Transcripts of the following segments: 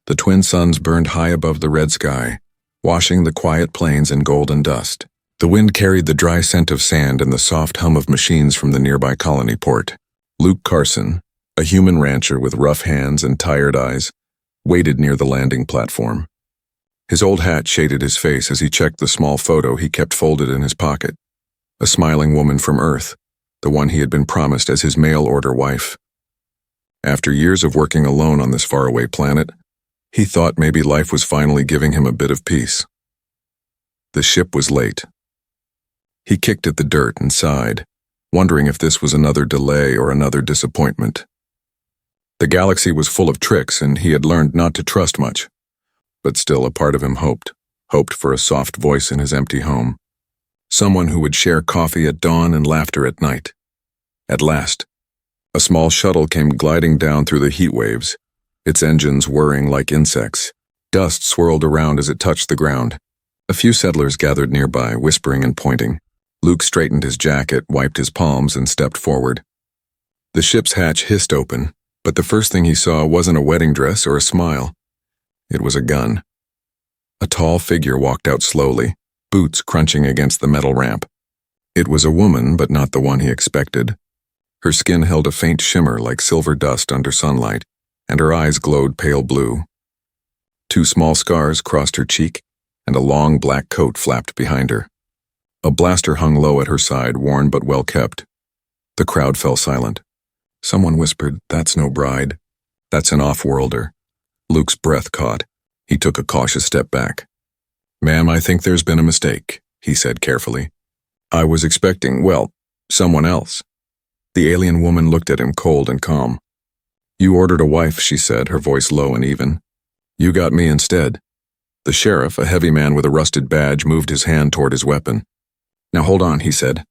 The twin suns burned high above the red sky, washing the quiet plains in golden dust. The wind carried the dry scent of sand and the soft hum of machines from the nearby colony port. Luke Carson, a human rancher with rough hands and tired eyes, waited near the landing platform. His old hat shaded his face as he checked the small photo he kept folded in his pocket. A smiling woman from Earth, the one he had been promised as his mail-order wife. After years of working alone on this faraway planet, he thought maybe life was finally giving him a bit of peace. The ship was late. He kicked at the dirt and sighed, wondering if this was another delay or another disappointment. The galaxy was full of tricks, and he had learned not to trust much. But still a part of him hoped for a soft voice in his empty home. Someone who would share coffee at dawn and laughter at night. At last, a small shuttle came gliding down through the heat waves, its engines whirring like insects. Dust swirled around as it touched the ground. A few settlers gathered nearby, whispering and pointing. Luke straightened his jacket, wiped his palms, and stepped forward. The ship's hatch hissed open, but the first thing he saw wasn't a wedding dress or a smile. It was a gun. A tall figure walked out slowly, boots crunching against the metal ramp. It was a woman, but not the one he expected. Her skin held a faint shimmer like silver dust under sunlight, and her eyes glowed pale blue. 2 small scars crossed her cheek, and a long black coat flapped behind her. A blaster hung low at her side, worn but well kept. The crowd fell silent. Someone whispered, "That's no bride. That's an off-worlder." Luke's breath caught. He took a cautious step back. "Ma'am, I think there's been a mistake," he said carefully. "I was expecting, well, someone else." The alien woman looked at him cold and calm. "You ordered a wife," she said, her voice low and even. "You got me instead." The sheriff, a heavy man with a rusted badge, moved his hand toward his weapon. "Now hold on," he said.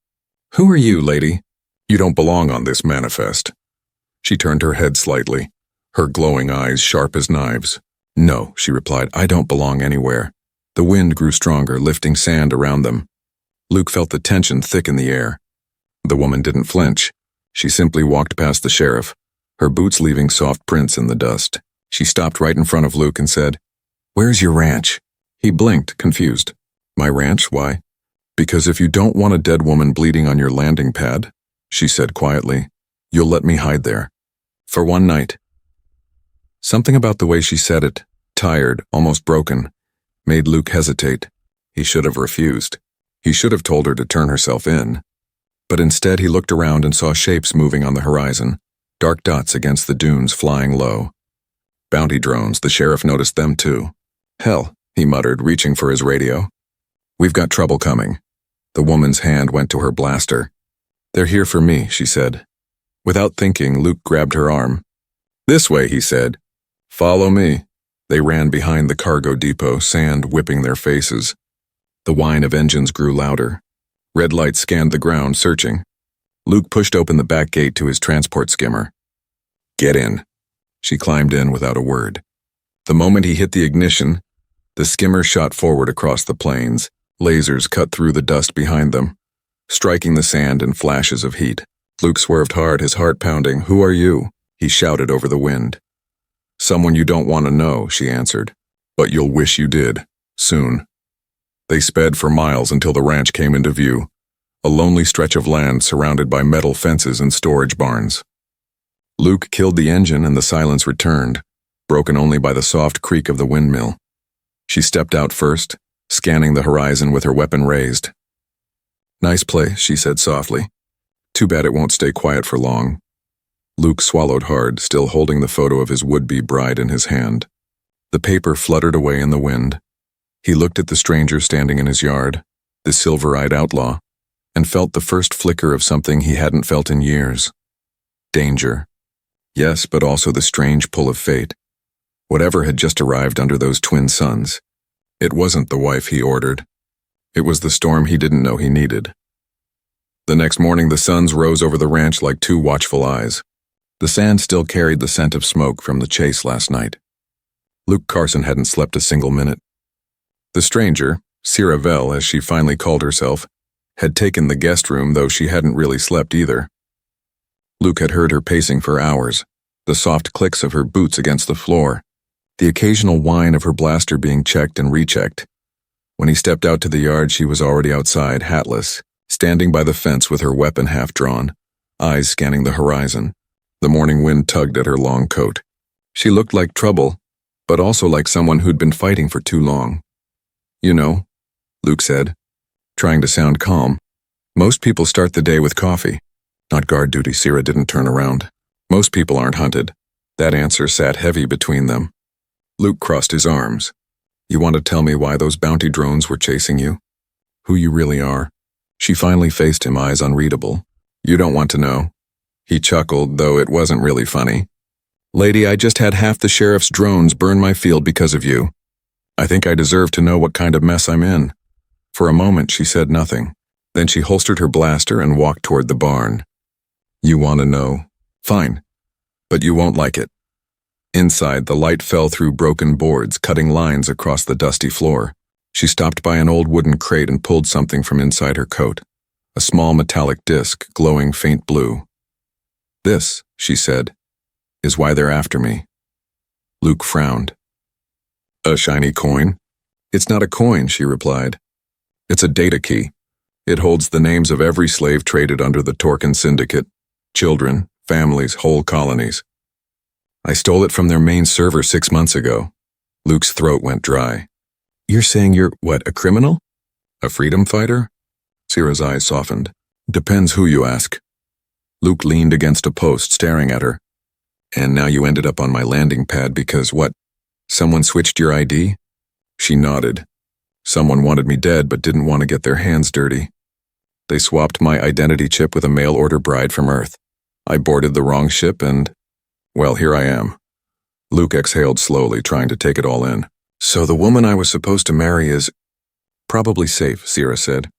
"Who are you, lady? You don't belong on this manifest." She turned her head slightly, her glowing eyes sharp as knives. "No," she replied, "I don't belong anywhere." The wind grew stronger, lifting sand around them. Luke felt the tension thick in the air. The woman didn't flinch. She simply walked past the sheriff, her boots leaving soft prints in the dust. She stopped right in front of Luke and said, "Where's your ranch?" He blinked, confused. "My ranch? Why?" "Because if you don't want a dead woman bleeding on your landing pad," she said quietly, "you'll let me hide there. For one night." Something about the way she said it, tired, almost broken, made Luke hesitate. He should have refused. He should have told her to turn herself in. But instead he looked around and saw shapes moving on the horizon, dark dots against the dunes flying low. Bounty drones, the sheriff noticed them too. "Hell," he muttered, reaching for his radio. "We've got trouble coming." The woman's hand went to her blaster. "They're here for me," she said. Without thinking, Luke grabbed her arm. "This way," he said. "Follow me." They ran behind the cargo depot, sand whipping their faces. The whine of engines grew louder. Red lights scanned the ground, searching. Luke pushed open the back gate to his transport skimmer. "Get in." She climbed in without a word. The moment he hit the ignition, the skimmer shot forward across the plains. Lasers cut through the dust behind them, striking the sand in flashes of heat. Luke swerved hard, his heart pounding. "Who are you?" he shouted over the wind. "Someone you don't want to know," she answered. "But you'll wish you did. Soon." They sped for miles until the ranch came into view, a lonely stretch of land surrounded by metal fences and storage barns. Luke killed the engine and the silence returned, broken only by the soft creak of the windmill. She stepped out first, scanning the horizon with her weapon raised. "Nice place," she said softly. "Too bad it won't stay quiet for long." Luke swallowed hard, still holding the photo of his would-be bride in his hand. The paper fluttered away in the wind. He looked at the stranger standing in his yard, the silver-eyed outlaw, and felt the first flicker of something he hadn't felt in years. Danger. Yes, but also the strange pull of fate. Whatever had just arrived under those twin suns. It wasn't the wife he ordered. It was the storm he didn't know he needed. The next morning the suns rose over the ranch like 2 watchful eyes. The sand still carried the scent of smoke from the chase last night. Luke Carson hadn't slept a single minute. The stranger, Siravel as she finally called herself, had taken the guest room, though she hadn't really slept either. Luke had heard her pacing for hours, the soft clicks of her boots against the floor, the occasional whine of her blaster being checked and rechecked. When he stepped out to the yard, she was already outside, hatless, standing by the fence with her weapon half drawn, eyes scanning the horizon. The morning wind tugged at her long coat. She looked like trouble, but also like someone who'd been fighting for too long. "You know," Luke said, trying to sound calm, "most people start the day with coffee." "Not guard duty." Sierra didn't turn around. "Most people aren't hunted." That answer sat heavy between them. Luke crossed his arms. "You want to tell me why those bounty drones were chasing you? Who you really are?" She finally faced him, eyes unreadable. "You don't want to know." He chuckled, though it wasn't really funny. "Lady, I just had half the sheriff's drones burn my field because of you. I think I deserve to know what kind of mess I'm in." For a moment, she said nothing. Then she holstered her blaster and walked toward the barn. "You want to know? Fine. But you won't like it." Inside, the light fell through broken boards, cutting lines across the dusty floor. She stopped by an old wooden crate and pulled something from inside her coat. A small metallic disc, glowing faint blue. "This," she said, "is why they're after me." Luke frowned. "A shiny coin?" "It's not a coin," she replied. "It's a data key. It holds the names of every slave traded under the Torkin Syndicate. Children, families, whole colonies. I stole it from their main server 6 months ago." Luke's throat went dry. "You're saying you're, what, a criminal? A freedom fighter?" Sierra's eyes softened. "Depends who you ask." Luke leaned against a post, staring at her. "And now you ended up on my landing pad because what? Someone switched your ID?" She nodded. "Someone wanted me dead but didn't want to get their hands dirty. They swapped my identity chip with a mail-order bride from Earth. I boarded the wrong ship and, well, here I am." Luke exhaled slowly, trying to take it all in. "So the woman I was supposed to marry is probably safe," Sierra said.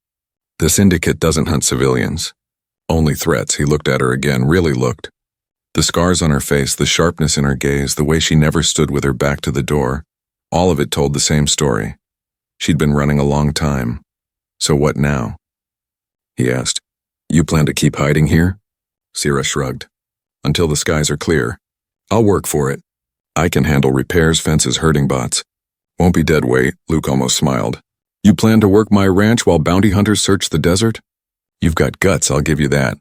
"The Syndicate doesn't hunt civilians. Only threats." He looked at her again, really looked. The scars on her face, the sharpness in her gaze, the way she never stood with her back to the door, all of it told the same story. She'd been running a long time. "So what now?" he asked. "You plan to keep hiding here?" Sierra shrugged. "Until the skies are clear. I'll work for it. I can handle repairs, fences, herding bots. Won't be dead weight." Luke almost smiled. "You plan to work my ranch while bounty hunters search the desert? You've got guts, I'll give you that."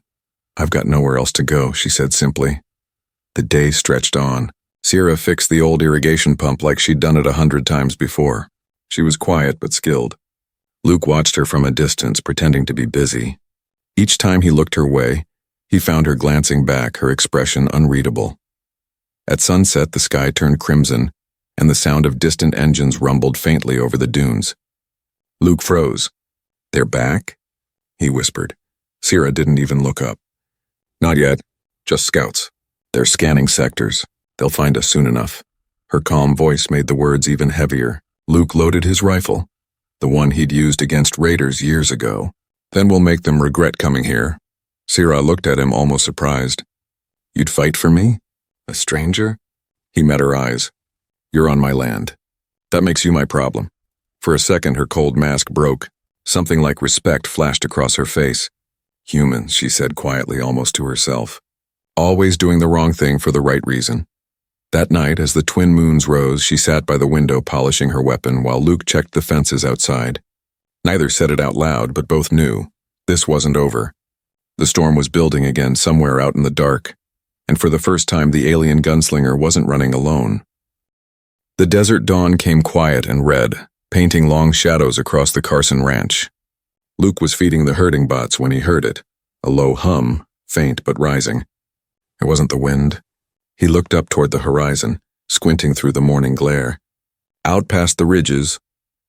"I've got nowhere else to go," she said simply. The day stretched on. Sierra fixed the old irrigation pump like she'd done it 100 times before. She was quiet but skilled. Luke watched her from a distance, pretending to be busy. Each time he looked her way, he found her glancing back, her expression unreadable. At sunset, the sky turned crimson, and the sound of distant engines rumbled faintly over the dunes. Luke froze. "They're back?" he whispered. Sierra didn't even look up. "Not yet. Just scouts. They're scanning sectors. They'll find us soon enough." Her calm voice made the words even heavier. Luke loaded his rifle, the one he'd used against raiders years ago. "Then we'll make them regret coming here." Sierra looked at him, almost surprised. "You'd fight for me? A stranger?" He met her eyes. "You're on my land. That makes you my problem." For a second, her cold mask broke. Something like respect flashed across her face. "Humans," she said quietly, almost to herself. "Always doing the wrong thing for the right reason." That night, as the twin moons rose, she sat by the window polishing her weapon while Luke checked the fences outside. Neither said it out loud, but both knew. This wasn't over. The storm was building again somewhere out in the dark, and for the first time the alien gunslinger wasn't running alone. The desert dawn came quiet and red, painting long shadows across the Carson ranch. Luke was feeding the herding bots when he heard it, a low hum, faint but rising. It wasn't the wind. He looked up toward the horizon, squinting through the morning glare. Out past the ridges,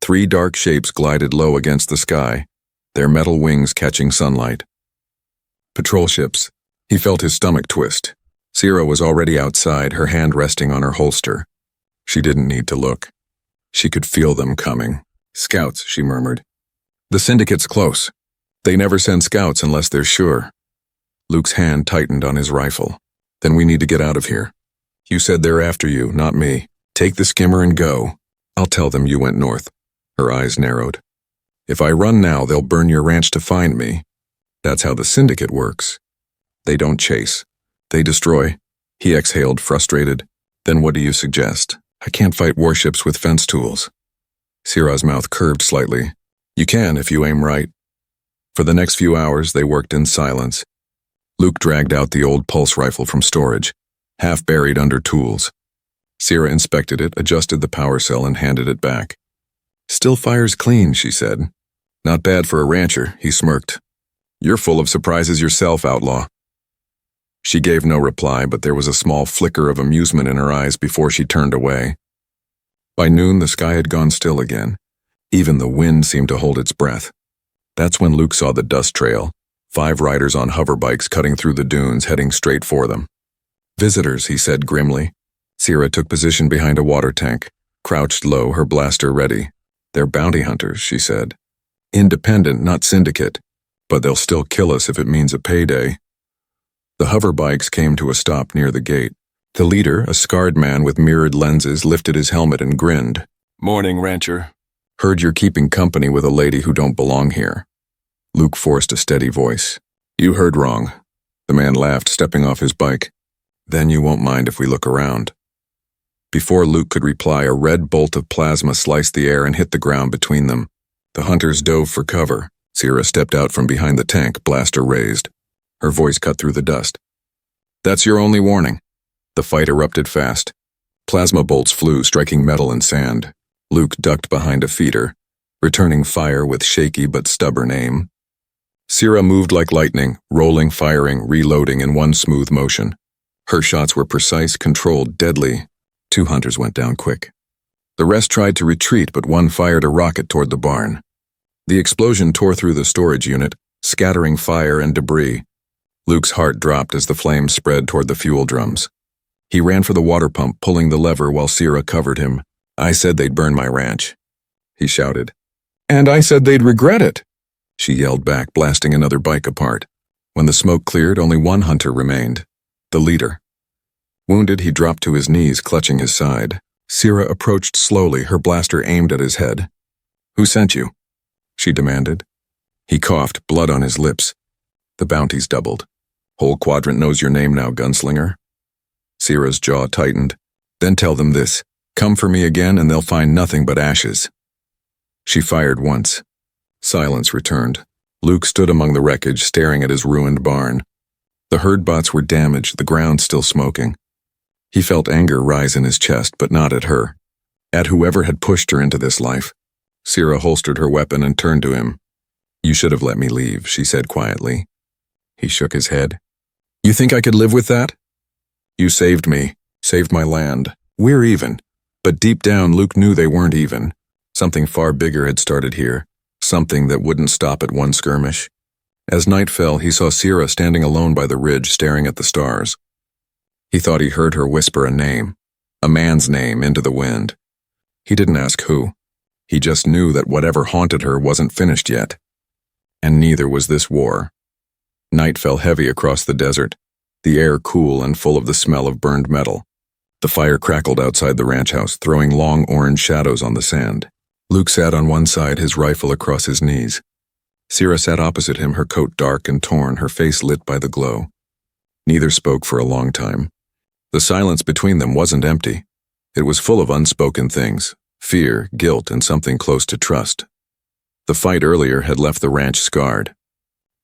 3 dark shapes glided low against the sky, their metal wings catching sunlight. Patrol ships. He felt his stomach twist. Sierra was already outside, her hand resting on her holster. She didn't need to look. She could feel them coming. "Scouts," she murmured. "The Syndicate's close. They never send scouts unless they're sure." Luke's hand tightened on his rifle. "Then we need to get out of here. You said they're after you, not me. Take the skimmer and go. I'll tell them you went north." Her eyes narrowed. "If I run now, they'll burn your ranch to find me. That's how the Syndicate works. They don't chase. They destroy." He exhaled, frustrated. "Then what do you suggest?" I can't fight warships with fence tools. Sirah's mouth curved slightly. You can if you aim right. For the next few hours, they worked in silence. Luke dragged out the old pulse rifle from storage, half buried under tools. Sirah inspected it, adjusted the power cell, and handed it back. Still fires clean, she said. Not bad for a rancher, he smirked. You're full of surprises yourself, Outlaw. She gave no reply, but there was a small flicker of amusement in her eyes before she turned away. By noon, the sky had gone still again. Even the wind seemed to hold its breath. That's when Luke saw the dust trail, 5 riders on hoverbikes cutting through the dunes, heading straight for them. Visitors, he said grimly. Sirah took position behind a water tank, crouched low, her blaster ready. They're bounty hunters, she said. Independent, not syndicate, but they'll still kill us if it means a payday. The hoverbikes came to a stop near the gate. The leader, a scarred man with mirrored lenses, lifted his helmet and grinned. Morning, rancher. Heard you're keeping company with a lady who don't belong here. Luke forced a steady voice. You heard wrong. The man laughed, stepping off his bike. Then you won't mind if we look around. Before Luke could reply, a red bolt of plasma sliced the air and hit the ground between them. The hunters dove for cover. Sirah stepped out from behind the tank, blaster raised. Her voice cut through the dust. That's your only warning. The fight erupted fast. Plasma bolts flew, striking metal and sand. Luke ducked behind a feeder, returning fire with shaky but stubborn aim. Sirah moved like lightning, rolling, firing, reloading in one smooth motion. Her shots were precise, controlled, deadly. 2 hunters went down quick. The rest tried to retreat, but one fired a rocket toward the barn. The explosion tore through the storage unit, scattering fire and debris. Luke's heart dropped as the flames spread toward the fuel drums. He ran for the water pump, pulling the lever while Sirah covered him. I said they'd burn my ranch, he shouted. And I said they'd regret it, she yelled back, blasting another bike apart. When the smoke cleared, only one hunter remained, the leader. Wounded, he dropped to his knees, clutching his side. Sirah approached slowly, her blaster aimed at his head. Who sent you? She demanded. He coughed, blood on his lips. The bounties doubled. Whole quadrant knows your name now, gunslinger. Sirah's jaw tightened. Then tell them this. Come for me again and they'll find nothing but ashes. She fired once. Silence returned. Luke stood among the wreckage, staring at his ruined barn. The herd bots were damaged, the ground still smoking. He felt anger rise in his chest, but not at her. At whoever had pushed her into this life. Sirah holstered her weapon and turned to him. You should have let me leave, she said quietly. He shook his head. You think I could live with that? You saved me, saved my land. We're even. But deep down, Luke knew they weren't even. Something far bigger had started here. Something that wouldn't stop at one skirmish. As night fell, he saw Sirah standing alone by the ridge, staring at the stars. He thought he heard her whisper a name, a man's name, into the wind. He didn't ask who. He just knew that whatever haunted her wasn't finished yet. And neither was this war. Night fell heavy across the desert, the air cool and full of the smell of burned metal. The fire crackled outside the ranch house, throwing long orange shadows on the sand. Luke sat on one side, his rifle across his knees. Sirah sat opposite him, her coat dark and torn, her face lit by the glow. Neither spoke for a long time. The silence between them wasn't empty. It was full of unspoken things, fear, guilt, and something close to trust. The fight earlier had left the ranch scarred.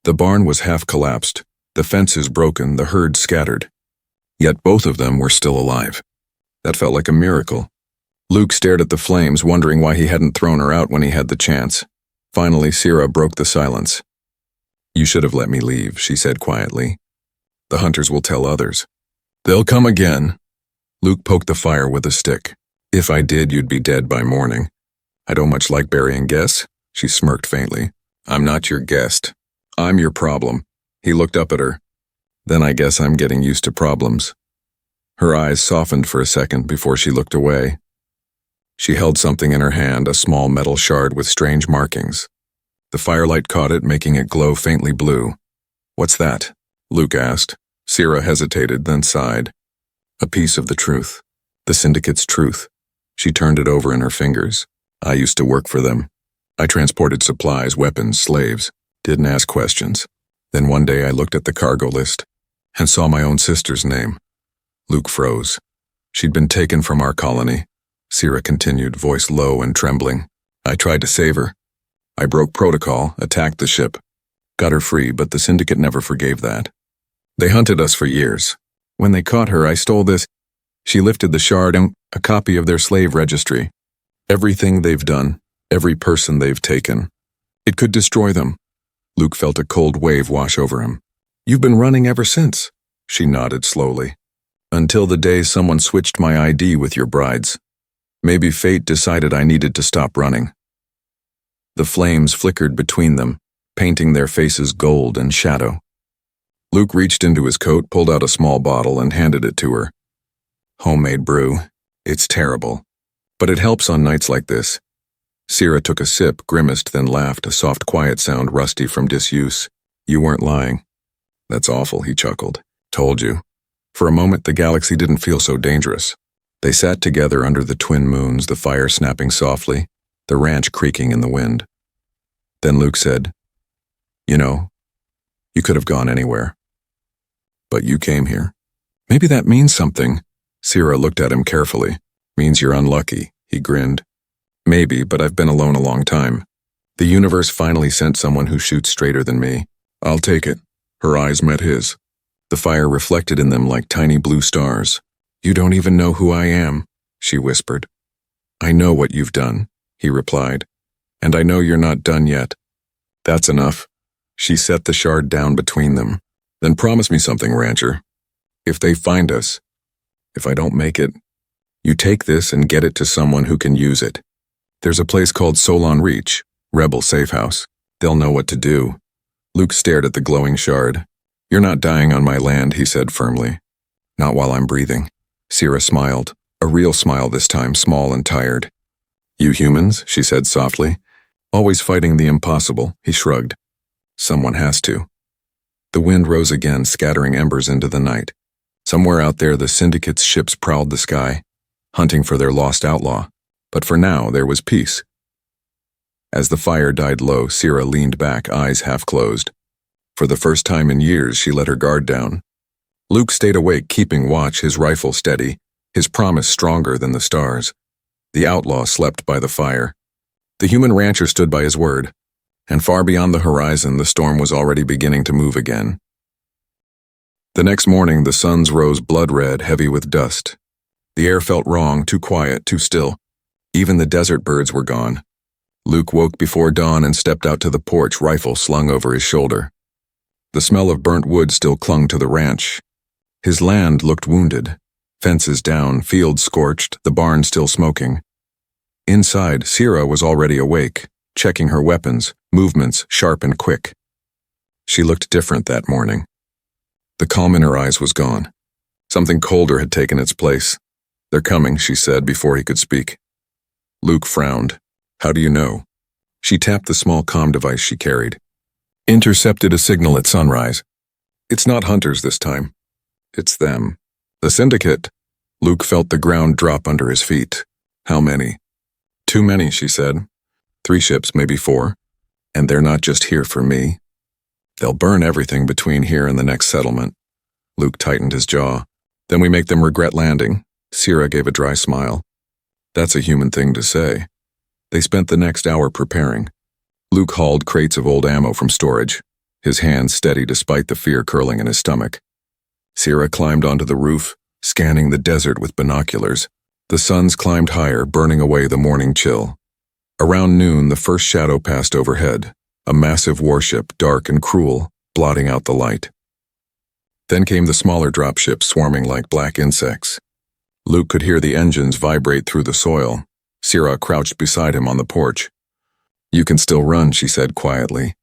The barn was half collapsed, the fences broken, the herd scattered. Yet both of them were still alive. That felt like a miracle. Luke stared at the flames, wondering why he hadn't thrown her out when he had the chance. Finally, Sirah broke the silence. You should have let me leave, she said quietly. The hunters will tell others. They'll come again. Luke poked the fire with a stick. If I did, you'd be dead by morning. I don't much like burying guests, she smirked faintly. I'm not your guest. I'm your problem. He looked up at her. Then I guess I'm getting used to problems. Her eyes softened for a second before she looked away. She held something in her hand, a small metal shard with strange markings. The firelight caught it, making it glow faintly blue. What's that? Luke asked. Sirah hesitated, then sighed. A piece of the truth. The syndicate's truth. She turned it over in her fingers. I used to work for them. I transported supplies, weapons, slaves. Didn't ask questions. Then one day I looked at the cargo list and saw my own sister's name. Luke froze. She'd been taken from our colony, Sierra continued, voice low and trembling. I tried to save her. I broke protocol, attacked the ship. Got her free, but the Syndicate never forgave that. They hunted us for years. When they caught her, I stole this. She lifted the shard and a copy of their slave registry. Everything they've done, every person they've taken. It could destroy them. Luke felt a cold wave wash over him. You've been running ever since. She nodded slowly. Until the day someone switched my ID with your bride's. Maybe fate decided I needed to stop running. The flames flickered between them, painting their faces gold and shadow. Luke reached into his coat, pulled out a small bottle, and handed it to her. Homemade brew. It's terrible. But it helps on nights like this. Sierra took a sip, grimaced, then laughed, a soft, quiet sound rusty from disuse. You weren't lying. That's awful, he chuckled. Told you. For a moment, the galaxy didn't feel so dangerous. They sat together under the twin moons, the fire snapping softly, the ranch creaking in the wind. Then Luke said, You know, you could have gone anywhere. But you came here. Maybe that means something. Sierra looked at him carefully. Means you're unlucky, he grinned. Maybe, but I've been alone a long time. The universe finally sent someone who shoots straighter than me. I'll take it. Her eyes met his. The fire reflected in them like tiny blue stars. You don't even know who I am, she whispered. I know what you've done, he replied. And I know you're not done yet. That's enough. She set the shard down between them. Then promise me something, Rancher. If they find us, if I don't make it, you take this and get it to someone who can use it. There's a place called Solon Reach, Rebel Safe House. They'll know what to do. Luke stared at the glowing shard. You're not dying on my land, he said firmly. Not while I'm breathing. Sierra smiled, a real smile this time, small and tired. You humans, she said softly. Always fighting the impossible, he shrugged. Someone has to. The wind rose again, scattering embers into the night. Somewhere out there, the Syndicate's ships prowled the sky, hunting for their lost outlaw. But for now, there was peace. As the fire died low, Sierra leaned back, eyes half closed. For the first time in years, she let her guard down. Luke stayed awake, keeping watch, his rifle steady, his promise stronger than the stars. The outlaw slept by the fire. The human rancher stood by his word. And far beyond the horizon, the storm was already beginning to move again. The next morning, the suns rose blood-red, heavy with dust. The air felt wrong, too quiet, too still. Even the desert birds were gone. Luke woke before dawn and stepped out to the porch, rifle slung over his shoulder. The smell of burnt wood still clung to the ranch. His land looked wounded. Fences down, fields scorched, the barn still smoking. Inside, Sierra was already awake, checking her weapons, movements sharp and quick. She looked different that morning. The calm in her eyes was gone. Something colder had taken its place. They're coming, she said before he could speak. Luke frowned. How do you know? She tapped the small comm device she carried. Intercepted a signal at sunrise. It's not hunters this time. It's them. The Syndicate. Luke felt the ground drop under his feet. How many? Too many, she said. 3 ships, maybe 4. And they're not just here for me. They'll burn everything between here and the next settlement. Luke tightened his jaw. Then we make them regret landing. Sierra gave a dry smile. That's a human thing to say. They spent the next hour preparing. Luke hauled crates of old ammo from storage, his hands steady despite the fear curling in his stomach. Sierra climbed onto the roof, scanning the desert with binoculars. The suns climbed higher, burning away the morning chill. Around noon, the first shadow passed overhead, a massive warship, dark and cruel, blotting out the light. Then came the smaller dropships swarming like black insects. Luke could hear the engines vibrate through the soil. Sierra crouched beside him on the porch. You can still run, she said quietly.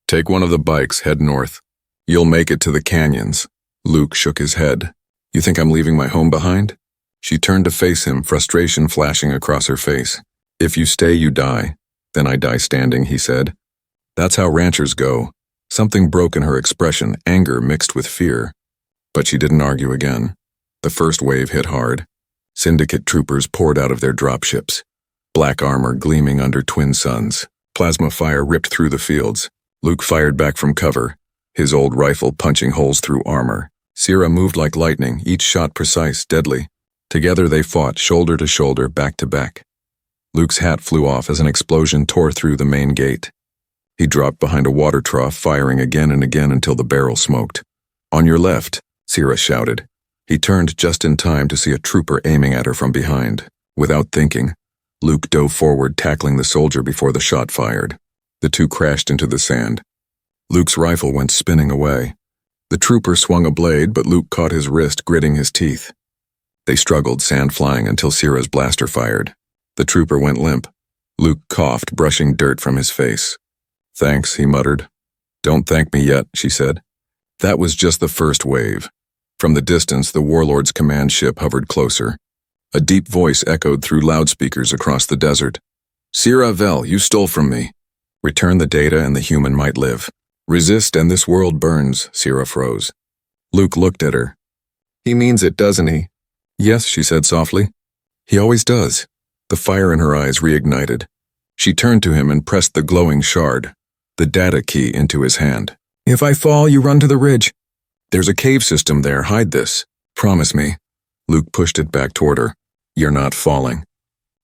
Take one of the bikes, head north. You'll make it to the canyons. Luke shook his head. You think I'm leaving my home behind? She turned to face him, frustration flashing across her face. If you stay, you die. Then I die standing, he said. That's how ranchers go. Something broke in her expression, anger mixed with fear. But she didn't argue again. The first wave hit hard. Syndicate troopers poured out of their dropships. Black armor gleaming under twin suns. Plasma fire ripped through the fields. Luke fired back from cover, his old rifle punching holes through armor. Sierra moved like lightning, each shot precise, deadly. Together they fought, shoulder to shoulder, back to back. Luke's hat flew off as an explosion tore through the main gate. He dropped behind a water trough, firing again and again until the barrel smoked. "On your left," Sira shouted. He turned just in time to see a trooper aiming at her from behind. Without thinking, Luke dove forward, tackling the soldier before the shot fired. The two crashed into the sand. Luke's rifle went spinning away. The trooper swung a blade, but Luke caught his wrist, gritting his teeth. They struggled, sand flying, until Sira's blaster fired. The trooper went limp. Luke coughed, brushing dirt from his face. "Thanks," he muttered. "Don't thank me yet," she said. That was just the first wave. From the distance, the warlord's command ship hovered closer. A deep voice echoed through loudspeakers across the desert. "Sira Vel, you stole from me. Return the data and the human might live. Resist and this world burns," Sira froze. Luke looked at her. "He means it, doesn't he?" "Yes," she said softly. "He always does." The fire in her eyes reignited. She turned to him and pressed the glowing shard, the data key, into his hand. "If I fall, you run to the ridge. There's a cave system there. Hide this. Promise me." Luke pushed it back toward her. "You're not falling."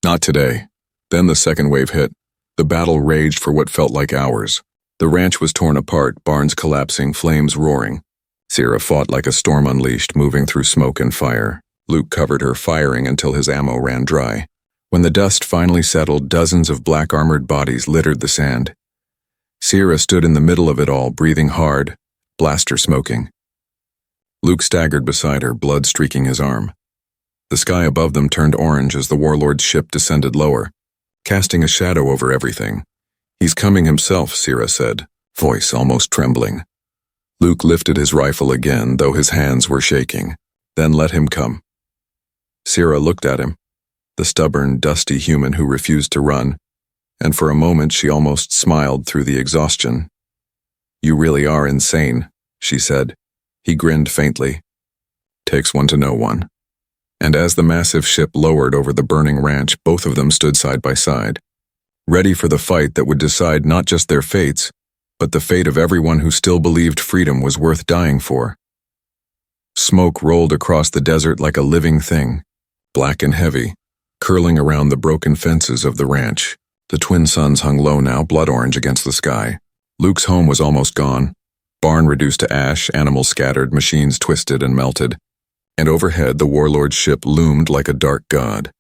"Not today." Then the second wave hit. The battle raged for what felt like hours. The ranch was torn apart, barns collapsing, flames roaring. Sira fought like a storm unleashed, moving through smoke and fire. Luke covered her, firing until his ammo ran dry. When the dust finally settled, dozens of black-armored bodies littered the sand. Sira stood in the middle of it all, breathing hard, blaster smoking. Luke staggered beside her, blood streaking his arm. The sky above them turned orange as the warlord's ship descended lower, casting a shadow over everything. "He's coming himself," Sira said, voice almost trembling. Luke lifted his rifle again, though his hands were shaking, then let him come. Sira looked at him, the stubborn, dusty human who refused to run, and for a moment she almost smiled through the exhaustion. "You really are insane," she said. He grinned faintly. "Takes one to know one." And as the massive ship lowered over the burning ranch, both of them stood side by side, ready for the fight that would decide not just their fates, but the fate of everyone who still believed freedom was worth dying for. Smoke rolled across the desert like a living thing, black and heavy, curling around the broken fences of the ranch. The twin suns hung low now, blood orange against the sky. Luke's home was almost gone. Barn reduced to ash, animals scattered, machines twisted and melted. And overhead, the warlord's ship loomed like a dark god.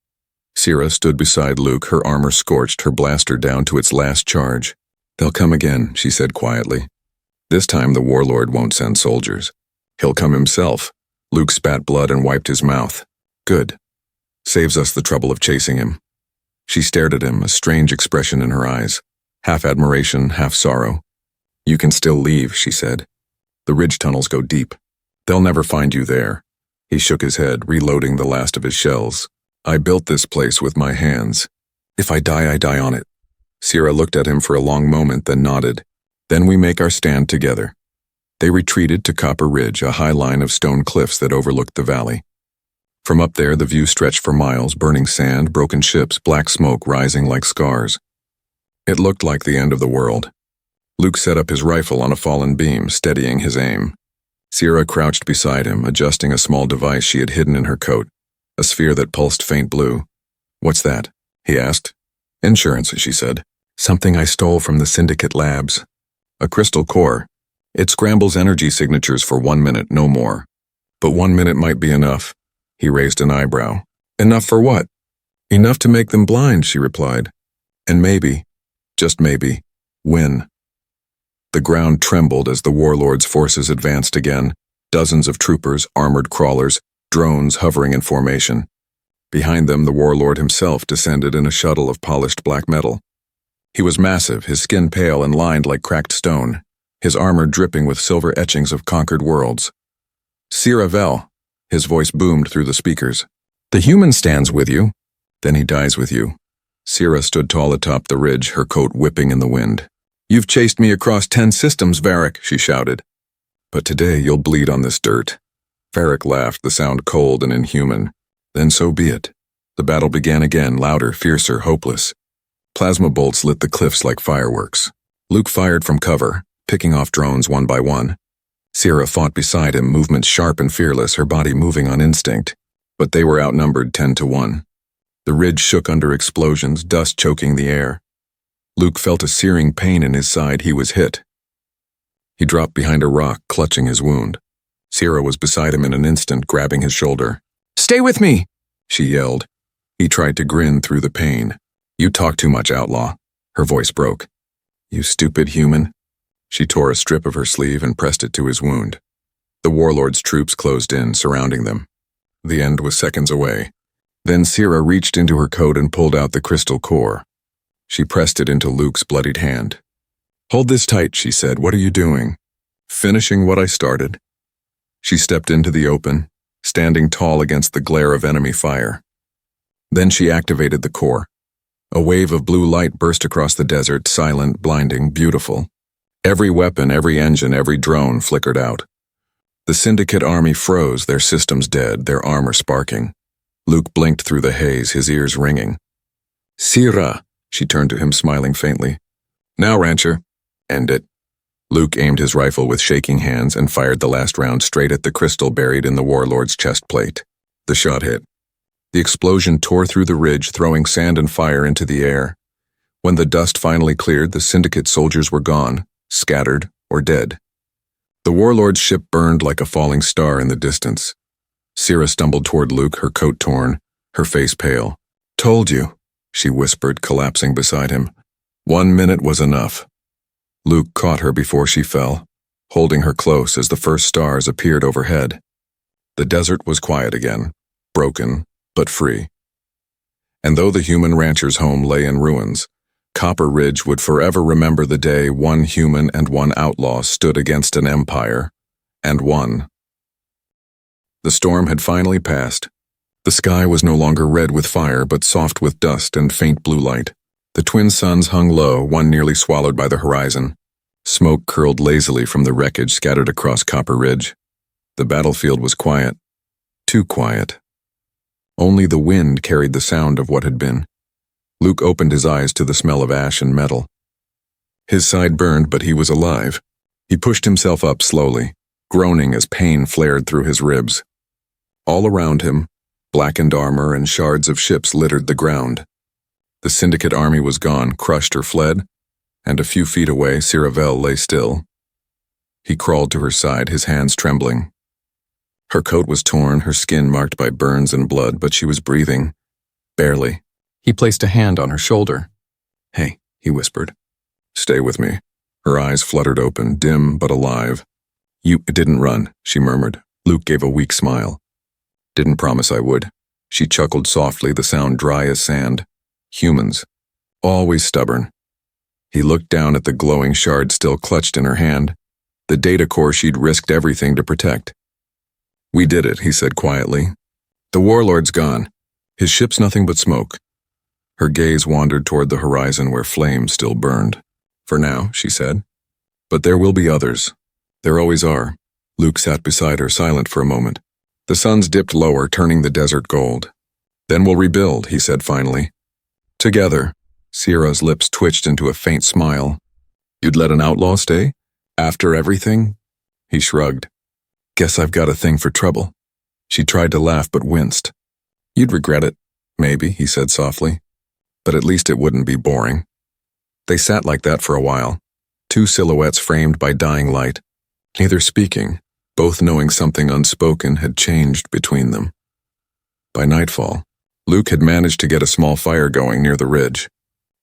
Sira stood beside Luke, her armor scorched, her blaster down to its last charge. "They'll come again," she said quietly. "This time the warlord won't send soldiers. He'll come himself." Luke spat blood and wiped his mouth. "Good. Saves us the trouble of chasing him." She stared at him, a strange expression in her eyes, half admiration, half sorrow. "You can still leave," she said. "The ridge tunnels go deep. They'll never find you there." He shook his head, reloading the last of his shells. "I built this place with my hands. If I die, I die on it." Sira looked at him for a long moment, then nodded. "Then we make our stand together." They retreated to Copper Ridge, a high line of stone cliffs that overlooked the valley. From up there, the view stretched for miles, burning sand, broken ships, black smoke rising like scars. It looked like the end of the world. Luke set up his rifle on a fallen beam, steadying his aim. Sira crouched beside him, adjusting a small device she had hidden in her coat, a sphere that pulsed faint blue. "What's that?" he asked. "Insurance," she said. "Something I stole from the Syndicate labs. A crystal core. It scrambles energy signatures for 1 minute, no more. But 1 minute might be enough." He raised an eyebrow. "Enough for what?" "Enough to make them blind," she replied. "And maybe, just maybe, win." The ground trembled as the warlord's forces advanced again, dozens of troopers, armored crawlers, drones hovering in formation. Behind them, the warlord himself descended in a shuttle of polished black metal. He was massive, his skin pale and lined like cracked stone, his armor dripping with silver etchings of conquered worlds. "Sira Vel," his voice boomed through the speakers. "The human stands with you, then he dies with you." Sira stood tall atop the ridge, her coat whipping in the wind. "You've chased me across 10 systems, Varric," she shouted. "But today you'll bleed on this dirt." Varric laughed, the sound cold and inhuman. "Then so be it." The battle began again, louder, fiercer, hopeless. Plasma bolts lit the cliffs like fireworks. Luke fired from cover, picking off drones one by one. Sira fought beside him, movements sharp and fearless, her body moving on instinct. but they were outnumbered 10-1. The ridge shook under explosions, dust choking the air. Luke felt a searing pain in his side. He was hit. He dropped behind a rock, clutching his wound. Sierra was beside him in an instant, grabbing his shoulder. "Stay with me!" she yelled. He tried to grin through the pain. "You talk too much, Outlaw." Her voice broke. "You stupid human." She tore a strip of her sleeve and pressed it to his wound. The warlord's troops closed in, surrounding them. The end was seconds away. Then Sierra reached into her coat and pulled out the crystal core. She pressed it into Luke's bloodied hand. "Hold this tight," she said. "What are you doing?" "Finishing what I started." She stepped into the open, standing tall against the glare of enemy fire. Then she activated the core. A wave of blue light burst across the desert, silent, blinding, beautiful. Every weapon, every engine, every drone flickered out. The Syndicate army froze, their systems dead, their armor sparking. Luke blinked through the haze, his ears ringing. "Sierra," she turned to him, smiling faintly. "Now, Rancher, end it." Luke aimed his rifle with shaking hands and fired the last round straight at the crystal buried in the warlord's chest plate. The shot hit. The explosion tore through the ridge, throwing sand and fire into the air. When the dust finally cleared, the Syndicate soldiers were gone, scattered or dead. The warlord's ship burned like a falling star in the distance. Sierra stumbled toward Luke, her coat torn, her face pale. "Told you," she whispered, collapsing beside him. 1 minute was enough. Luke caught her before she fell, holding her close as the first stars appeared overhead. The desert was quiet again, broken, but free. And though the human rancher's home lay in ruins, Copper Ridge would forever remember the day one human and one outlaw stood against an empire, and won. The storm had finally passed. The sky was no longer red with fire, but soft with dust and faint blue light. The twin suns hung low, one nearly swallowed by the horizon. Smoke curled lazily from the wreckage scattered across Copper Ridge. The battlefield was quiet. Too quiet. Only the wind carried the sound of what had been. Luke opened his eyes to the smell of ash and metal. His side burned, but he was alive. He pushed himself up slowly, groaning as pain flared through his ribs. All around him, blackened armor and shards of ships littered the ground. The Syndicate army was gone, crushed or fled, and a few feet away, Siravel lay still. He crawled to her side, his hands trembling. Her coat was torn, her skin marked by burns and blood, but she was breathing. Barely. He placed a hand on her shoulder. "Hey," he whispered. "Stay with me." Her eyes fluttered open, dim but alive. "You didn't run," she murmured. Luke gave a weak smile. "Didn't promise I would." She chuckled softly, the sound dry as sand. Humans. Always stubborn. He looked down at the glowing shard still clutched in her hand, the data core she'd risked everything to protect. "We did it," he said quietly. "The warlord's gone. His ship's nothing but smoke." Her gaze wandered toward the horizon where flames still burned. "For now," she said. "But there will be others. There always are." Luke sat beside her, silent for a moment. The suns dipped lower, turning the desert gold. "Then we'll rebuild," he said finally. "Together." Sierra's lips twitched into a faint smile. "You'd let an outlaw stay? After everything?" He shrugged. "Guess I've got a thing for trouble." She tried to laugh but winced. "You'd regret it, maybe," he said softly. "But at least it wouldn't be boring." They sat like that for a while, two silhouettes framed by dying light, neither speaking, both knowing something unspoken had changed between them. By nightfall, Luke had managed to get a small fire going near the ridge.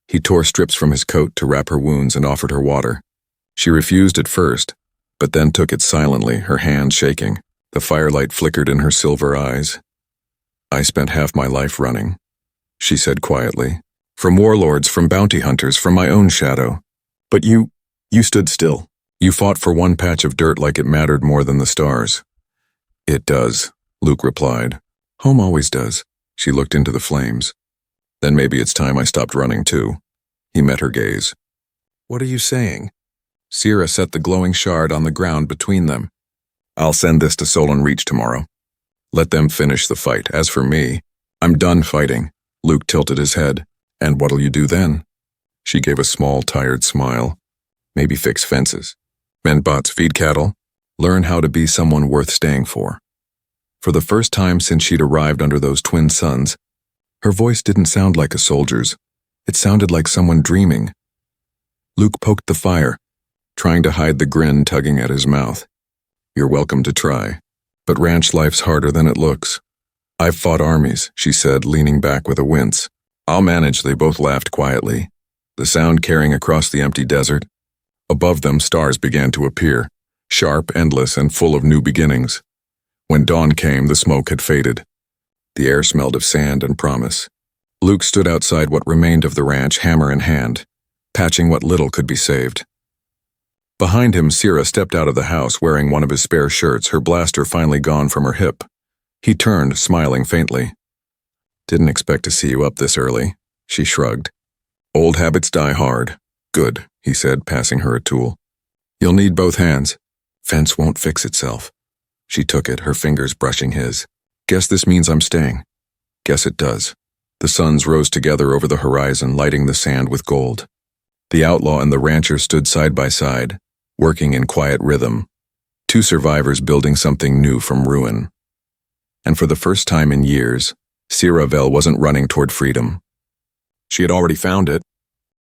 He tore strips from his coat to wrap her wounds and offered her water. She refused at first, but then took it silently, her hand shaking. The firelight flickered in her silver eyes. "I spent half my life running," she said quietly. "From warlords, from bounty hunters, from my own shadow. But you stood still. You fought for one patch of dirt like it mattered more than the stars." "It does," Luke replied. "Home always does." She looked into the flames. "Then maybe it's time I stopped running too." He met her gaze. "What are you saying?" Sierra set the glowing shard on the ground between them. "I'll send this to Solon Reach tomorrow. Let them finish the fight. As for me, I'm done fighting." Luke tilted his head. "And what'll you do then?" She gave a small, tired smile. "Maybe fix fences. Mend bots, feed cattle. Learn how to be someone worth staying for." For the first time since she'd arrived under those twin suns, her voice didn't sound like a soldier's. It sounded like someone dreaming. Luke poked the fire, trying to hide the grin tugging at his mouth. You're welcome to try, but ranch life's harder than it looks. I've fought armies, she said, leaning back with a wince. I'll manage, they both laughed quietly, the sound carrying across the empty desert. Above them, stars began to appear, sharp, endless, and full of new beginnings. When dawn came, the smoke had faded. The air smelled of sand and promise. Luke stood outside what remained of the ranch, hammer in hand, patching what little could be saved. Behind him, Sierra stepped out of the house wearing one of his spare shirts, her blaster finally gone from her hip. He turned, smiling faintly. Didn't expect to see you up this early, she shrugged. Old habits die hard. Good, he said, passing her a tool. You'll need both hands. Fence won't fix itself. She took it, her fingers brushing his. Guess this means I'm staying. Guess it does. The suns rose together over the horizon, lighting the sand with gold. The outlaw and the rancher stood side by side, working in quiet rhythm. Two survivors building something new from ruin. And for the first time in years, Sierra wasn't running toward freedom. She had already found it,